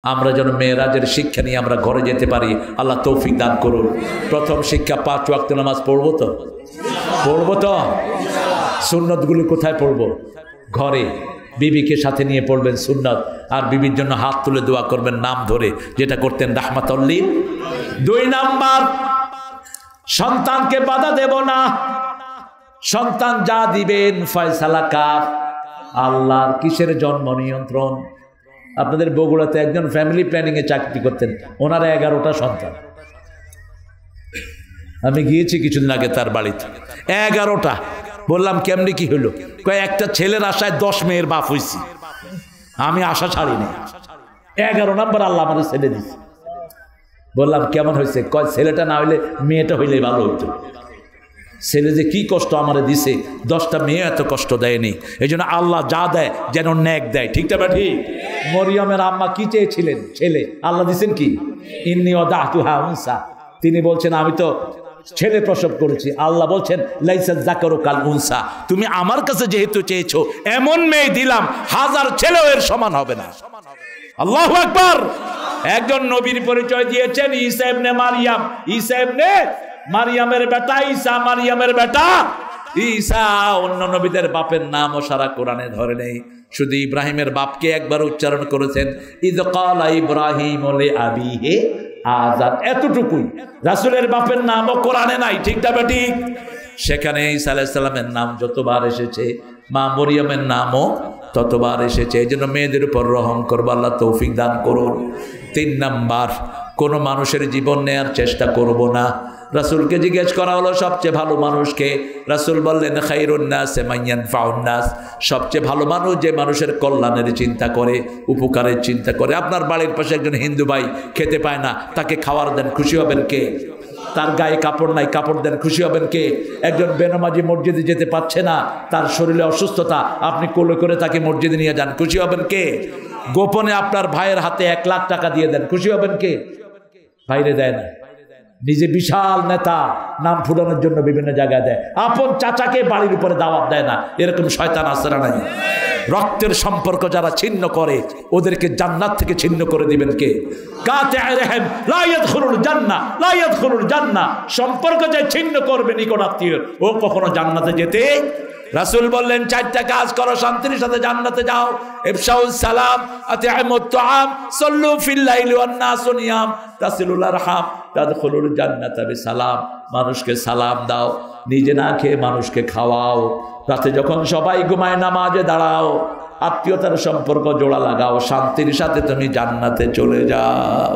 আমরা যেন মেরাজের শিক্ষা নিয়ে আমরা ঘরে যেতে পারি, আল্লাহ তৌফিক দান করুন। প্রথম শিক্ষা 5 ওয়াক্ত নামাজ পড়বো তো? সুন্নতগুলো কোথায় পড়বো? ঘরে বিবিকে সাথে নিয়ে পড়বেন সুন্নত, আর বিবির জন্য হাত তুলে দোয়া করবেন নাম ধরে, যেটা করতেন রাহমাতুল্লিল। 2 নাম্বার, সন্তানকে বাধা দেব না। সন্তান যা দিবেন ফয়সালা কার? আল্লাহর। কিসের জন্ম নিয়ন্ত্রণ? আপনাদের বগুড়াতে একজন ফ্যামিলি প্ল্যানিং এ চাকরি করতেন, ওনার 11টা সন্তান। আমি গিয়েছি কিছুদিন আগে তার বাড়িতে, 11টা। বললাম কেমনি কি হলো? কয় একটা ছেলের আশায় 10 মেয়ের বাপ হইছি। আমি আশা ছাড়িনি। 11 নাম্বার আল্লাহ আমাদের ছেলে দিচ্ছে। বললাম কেমন হয়েছে? কয় ছেলেটা না হইলে মেয়েটা হইলে ভালো হইতো। ছেলে যে কি কষ্ট আমারে দিছে, 10টা মেয়ে এত কষ্ট দেয়নি। এই জন্য আল্লাহ যা দেয় যেন ন্যাক দেয়, ঠিক না ঠিক? মরিয়মের আম্মা কি চেয়েছিলেন? ছেলে। আল্লাহ দিচ্ছেন কি? ইন্নী ওয়াদাতুহা উনসা। তিনি বলছেন আমি তো ছেলে প্রসব করেছি। আল্লাহ বলছেন লাইসা যাকারু কাল উনসা, তুমি আমার কাছে যেহেতু চেয়েছো এমন মেয়ে দিলাম 1000 ছেলেও এর সমান হবে না। আল্লাহু আকবার। একজন নবীর পরিচয় দিয়েছেন ঈসা ইবনে মারিয়াম। ঈসা ইবনে মারিয়ামের বেটা ঈসা, মারিয়ামের বেটা ঈসা। অন্য নবীদের বাপের নামও সারা কোরআনে ধরে নেই, শুধু ইব্রাহিমের বাপকে একবার উচ্চারণ করেছেন, ইয ক্বালা ইব্রাহিম লিআবিহি আযার, এতটুকুই। রাসূলের বাপের নামও কোরআনে নাই, ঠিক না ঠিক? সেখানে ঈসা আলাইহিস সালামের নাম যতবার এসেছে, মা মরিয়মের নামও ততবার এসেছে। এই জন্য মেয়েদের উপর রহম করবো, আল্লাহ তৌফিক দান করুন। 3 নাম্বার, কোনো মানুষের জীবন নেয়ার চেষ্টা করব না। রাসূলকে জিজ্ঞেস করা হলো সবচেয়ে ভালো মানুষকে? রাসূল বললেন খায়রুন নাস মান ইয়ানফাউন নাস, সবচেয়ে ভালো মানুষ যে মানুষের কল্যাণের চিন্তা করে, উপকারের চিন্তা করে। আপনার বাড়ির পাশে একজন হিন্দু ভাই খেতে পায় না, তাকে খাবার দেন, খুশি হবেন কে? তার গায়ে কাপড় নাই, কাপড় দেন, খুশি হবেন কে? একজন বেনামাজি মসজিদে যেতে পারছে না, তার শরীরে অসুস্থতা, আপনি কোলে করে তাকে মসজিদে নিয়ে যান, খুশি হবেন কে? গোপনে আপনার ভাইয়ের হাতে 1 লাখ টাকা দিয়ে দেন, খুশি হবেন কে? বাইরে দেয় না, নিজে বিশাল নেতা, নাম ফুটানোর জন্য বিভিন্ন জায়গায় দেয়। আপন চাচাকে বাড়ির উপরে দাওয়াত দেয় না। এরকম শয়তান আছে না নাই? রক্তের সম্পর্ক যারা ছিন্ন করে ওদেরকে জান্নাত থেকে ছিন্ন করে দিবেন কে? কাতিআ রহিম লা ইয়াদখুলুল জান্নাহ, লা ইয়াদখুলুল জান্নাহ। সম্পর্ক যে ছিন্ন করবে নিকট আত্মীয়, ও কখনো জান্নাতে যেতে। রাসূল বললেন 4টা কাজ করো, শান্তির সাথে জান্নাতে যাও। ইফশাউস সালাম, আতিআমুত তুআম, সাল্লু ফিল লাইলি ওয়ান নাসু নিয়াম, তাসিলুল আরহাম, তাদখুলুল জান্নাতা বিসালাম। মানুষকে সালাম দাও, নিজে না খেয়ে মানুষকে খাওয়াও। রাতে যখন সবাই ঘুমায় নামাজে দাঁড়াও, আত্মীয়তার সম্পর্ক জোড়া লাগাও, শান্তির সাথে তুমি জান্নাতে চলে যাও।